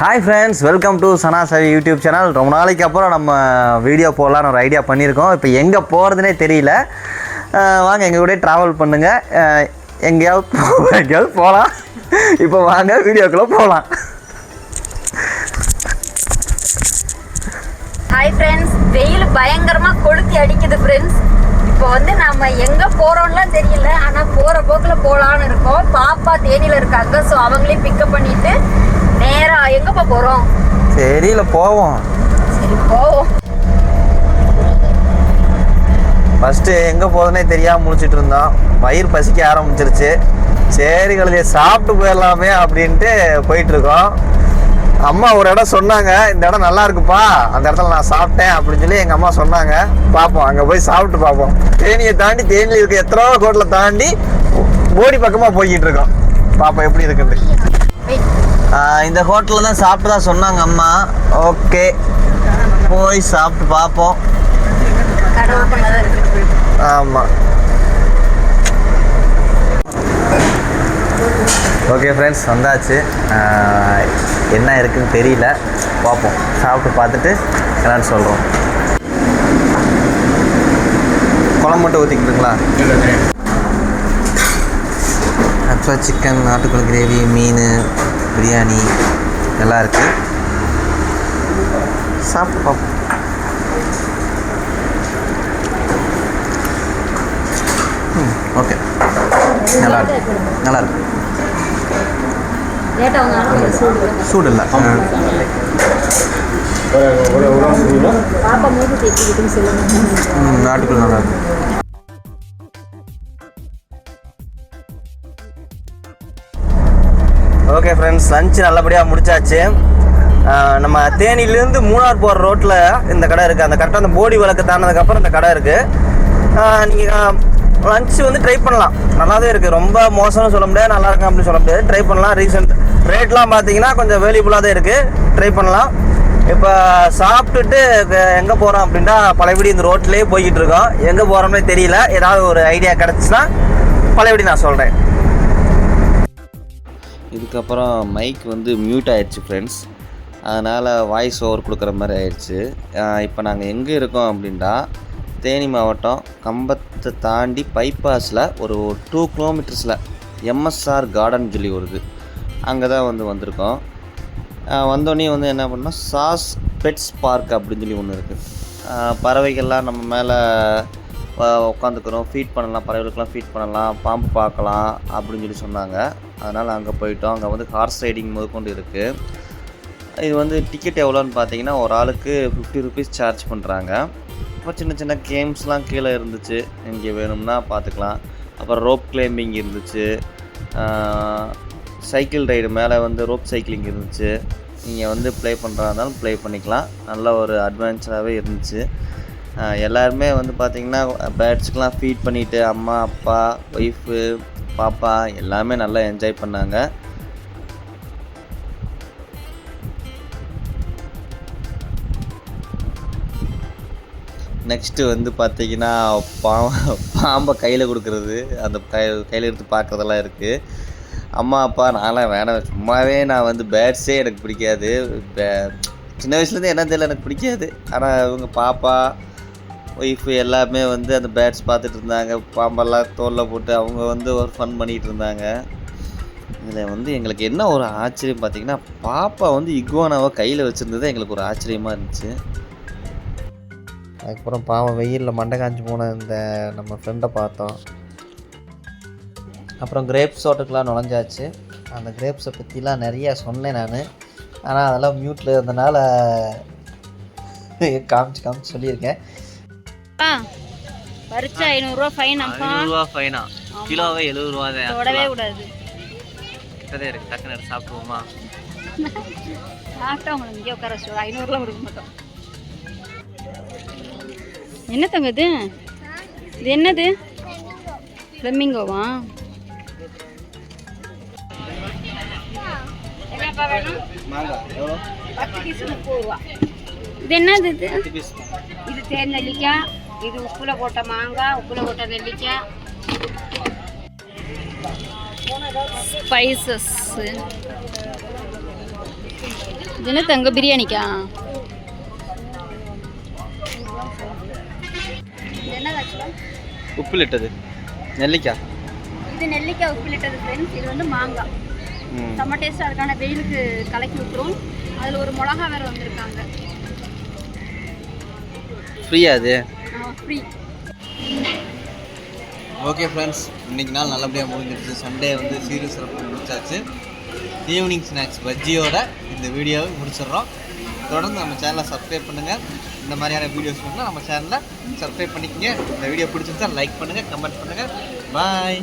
Hi friends, welcome to Sanasavi YouTube channel. ரொம்ப நாளைக்கு அப்புறம் நம்ம வீடியோ போடலான்னு ஒரு ஐடியா பண்ணியிருக்கோம். இப்போ எங்கே போகிறதுனே தெரியல. வாங்க எங்கள் கூட ட்ராவல் பண்ணுங்கள், எங்கேயாவது போகலாம். இப்போ வாங்க வீடியோக்குள்ளே போகலாம். ஹாய் ஃப்ரெண்ட்ஸ், வெயில் பயங்கரமாக கொளுத்தி அடிக்குது ஃப்ரெண்ட்ஸ். இப்போ நம்ம எங்கே போகிறோம்லாம் தெரியல, ஆனால் போகிற போக்கில் போகலான்னு இருக்கோம். பாப்பா தேனியில் இருக்காங்க, ஸோ அவங்களையும் பிக்கப் பண்ணிவிட்டு நேராக எங்கேப்பா போகிறோம் தெரியல, போவோம். சரி போவோம். ஃபஸ்ட்டு எங்கே போகிறதுனே தெரியாமல் முடிச்சுட்டு இருந்தோம். வயிறு பசிக்க ஆரம்பிச்சிருச்சு. சரி கழுதைய சாப்பிட்டு போயிடலாமே அப்படின்ட்டு போயிட்டுருக்கோம். அம்மா ஒரு இடம் சொன்னாங்க, இந்த இடம் நல்லா இருக்குப்பா, அந்த இடத்துல நான் சாப்பிட்டேன் அப்படின்னு சொல்லி எங்கள் அம்மா சொன்னாங்க. பார்ப்போம், அங்கே போய் சாப்பிட்டு பார்ப்போம். தேனியை தாண்டி, தேனியில் இருக்க எத்தனோ ஹோட்டலை தாண்டி போடி பக்கமாக போய்கிட்டு இருக்கோம். பார்ப்போம் எப்படி இருக்குன்னு. இந்த ஹோட்டலில் தான் சாப்பிட்டு தான் சொன்னாங்க அம்மா. ஓகே, போய் சாப்பிட்டு பார்ப்போம். ஆமாம். ஓகே ஃப்ரெண்ட்ஸ், வந்தாச்சு. என்ன இருக்குன்னு தெரியல, பார்ப்போம். சாப்பிட்டு பார்த்துட்டு என்னன்னு சொல்கிறோம். குழம்பு மட்டும் ஊற்றிக்கிட்டுங்களா? ஆக்சுவலாக சிக்கன், நாட்டுக்கோழி கிரேவி, மீன், பிரியாணி எல்லாம் இருக்குது. சாப்பிட்டு பார்ப்போம். ஓகே, நல்லாயிருக்கு, நல்லாயிருக்கு. சூடு இல்லை. நாட்டுக்குள்ள நல்லா இருக்கு. ஓகே ஃப்ரெண்ட்ஸ், லஞ்ச் நல்லபடியாக முடிச்சாச்சு. நம்ம தேனியிலேருந்து மூணார் போகிற ரோட்டில் இந்த கடை இருக்குது. அந்த கரெக்டாக அந்த போடி விளக்கு தானதுக்கப்புறம் இந்த கடை இருக்குது. நீங்கள் லஞ்ச் வந்து ட்ரை பண்ணலாம். நல்லாவே இருக்குது. ரொம்ப மோசம்னு சொல்ல முடியாது, நல்லா இருக்கும் அப்படின்னு சொல்ல முடியாது. ட்ரை பண்ணலாம். ரீசெண்ட் ரேட்லாம் பார்த்தீங்கன்னா கொஞ்சம் வேல்யூபுளாக தான் இருக்குது. ட்ரை பண்ணலாம். இப்போ சாப்பிட்டுட்டு எங்கே போகிறோம் அப்படின்னா, பழையபடி இந்த ரோட்லேயே போய்கிட்டு இருக்கோம். எங்கே போகிறோம்னே தெரியல. ஏதாவது ஒரு ஐடியா கிடச்சின்னா பழையபடி நான் சொல்கிறேன். இதுக்கப்புறம் மைக் வந்து மியூட் ஆகிடுச்சு ஃப்ரெண்ட்ஸ். அதனால் வாய்ஸ் ஓவர் கொடுக்குற மாதிரி ஆயிடுச்சு. இப்போ நாங்கள் எங்கே இருக்கோம் அப்படின்னா, தேனி மாவட்டம் கம்பத்தை தாண்டி பைபாஸில் ஒரு 2 கிலோமீட்டர்ஸில் எம்எஸ்ஆர் கார்டன் சொல்லி வருது. அங்கே தான் வந்திருக்கோம். வந்தோடனே என்ன பண்ணோம், சாஸ் பெட்ஸ் பார்க் அப்படின்னு சொல்லி ஒன்று இருக்குது. பறவைகள்லாம் நம்ம மேலே உட்காந்துக்கிறோம், ஃபீட் பண்ணலாம், பறவைகளுக்கெல்லாம் ஃபீட் பண்ணலாம், பாம்பு பார்க்கலாம் அப்படின்னு சொல்லி சொன்னாங்க. அதனால் அங்கே போயிட்டோம். அங்கே ஹார்ஸ் ரைடிங் முதற்கொண்டு இருக்குது. இது டிக்கெட் எவ்வளோன்னு பார்த்தீங்கன்னா, ஒரு ஆளுக்கு 50 ருபீஸ் சார்ஜ் பண்ணுறாங்க. அப்புறம் சின்ன சின்ன கேம்ஸ்லாம் கீழே இருந்துச்சு, இங்கே வேணும்னா பார்த்துக்கலாம். அப்புறம் ரோப் கிளைம்பிங் இருந்துச்சு, சைக்கிள் ரைடு மேலே ரோப் சைக்கிளிங் இருந்துச்சு. நீங்கள் ப்ளே பண்ணுறதா இருந்தாலும் ப்ளே பண்ணிக்கலாம். நல்ல ஒரு அட்வென்ச்சராகவே இருந்துச்சு. எல்லாருமே பார்த்திங்கன்னா பேர்ட்ஸுக்கெலாம் ஃபீட் பண்ணிவிட்டு அம்மா, அப்பா, ஒய்ஃபு, பாப்பா எல்லாமே நல்லா என்ஜாய் பண்ணாங்க. நெக்ஸ்ட்டு பார்த்திங்கன்னா பாம்பை கையில் கொடுக்குறது, அந்த கையில் எடுத்து பார்க்குறதெல்லாம் இருக்குது. அம்மா, அப்பா நான்லாம் வேணாம், சும்மாவே நான் பேர்ட்ஸே எனக்கு பிடிக்காது. சின்ன வயசுலேருந்து என்ன தெரியல, எனக்கு பிடிக்காது. ஆனால் இவங்க பாப்பா, ஒய்ஃபு எல்லாமே அந்த பேர்ட்ஸ் பார்த்துட்டு இருந்தாங்க. பாம்பெல்லாம் தோலில் போட்டு அவங்க ஒரு ஃபன் பண்ணிகிட்டு இருந்தாங்க. இதில் எங்களுக்கு என்ன ஒரு ஆச்சரியம் பார்த்திங்கன்னா, பாப்பா இகுவானாவை கையில் வச்சுருந்தது எங்களுக்கு ஒரு ஆச்சரியமாக இருந்துச்சு. அதுக்கப்புறம் பாவம் வெயிலில் மண்டை காஞ்சி போன இந்த நம்ம ஃப்ரெண்டை பார்த்தோம். அப்புறம் கிரேப்ஸ் தோட்டத்துக்குலாம் நுழைஞ்சாச்சு. அந்த கிரேப்ஸை பற்றிலாம் நிறையா சொன்னேன் நான், ஆனால் அதெல்லாம் மியூட்டில் இருந்தனால காமிச்சு சொல்லியிருக்கேன். பறிச்சா 500 ரூபா ஃபைன். 500 ரூபா ஃபைனா? கிலோவே 70 ரூபா தான். தொடவே கூடாது. கிட்டதே இருக்கு. டக்குன்னு சாப்பிடுவோமா? சாப்பிட்டா உங்களுக்கு இங்கே உட்கார வச்சு 500 ரூபா கொடுக்க மாட்டோம். என்ன தங்க இது? இது என்னது? ஃப்ளெமிங்கோவா? என்னப்பா வேணும்? மாங்காய் எவ்வளோ? 10 பீஸ் 30 ரூபா. இது என்னது இது? 10 பீஸ். இது தேன் நெல்லிக்காய், இது உப்புல போட்ட மாங்காய், உப்புல போட்ட நெல்லிக்காய். ஸ்பைசஸ். இது என்ன தங்க பிரியாணிக்கா? இது என்னது ஆக்சுவலா? உப்புலிட்டது நெல்லிக்காய். இது நெல்லிக்காய் உப்புலிட்டது ஃப்ரெண்ட்ஸ். இது வந்து மாங்காய். செம்ம டேஸ்ட்டாக அதுக்கான வெயிலுக்கு கலக்கி விட்டுரும். அதில் ஒரு மிளகா வேறு வந்திருக்காங்க. ஃப்ரீயா அது? ஃப்ரீ. ஓகே ஃப்ரெண்ட்ஸ், இன்றைக்கி நாள் நல்லபடியாக முடிஞ்சிருச்சு. சண்டே வந்து சீரியஸ் சிறப்பு முடிச்சாச்சு. ஈவினிங் ஸ்நாக்ஸ் பஜ்ஜியோட இந்த வீடியோவை முடிச்சிடுறோம். தொடர்ந்து நம்ம சேனலை சப்ஸ்கிரைப் பண்ணுங்கள். இந்த மாதிரியான வீடியோஸ் வேணும்னா நம்ம சேனலை சப்ஸ்கிரைப் பண்ணிக்கங்க. இந்த வீடியோ பிடிச்சிருந்தா லைக் பண்ணுங்கள், கமெண்ட் பண்ணுங்கள். பாய்.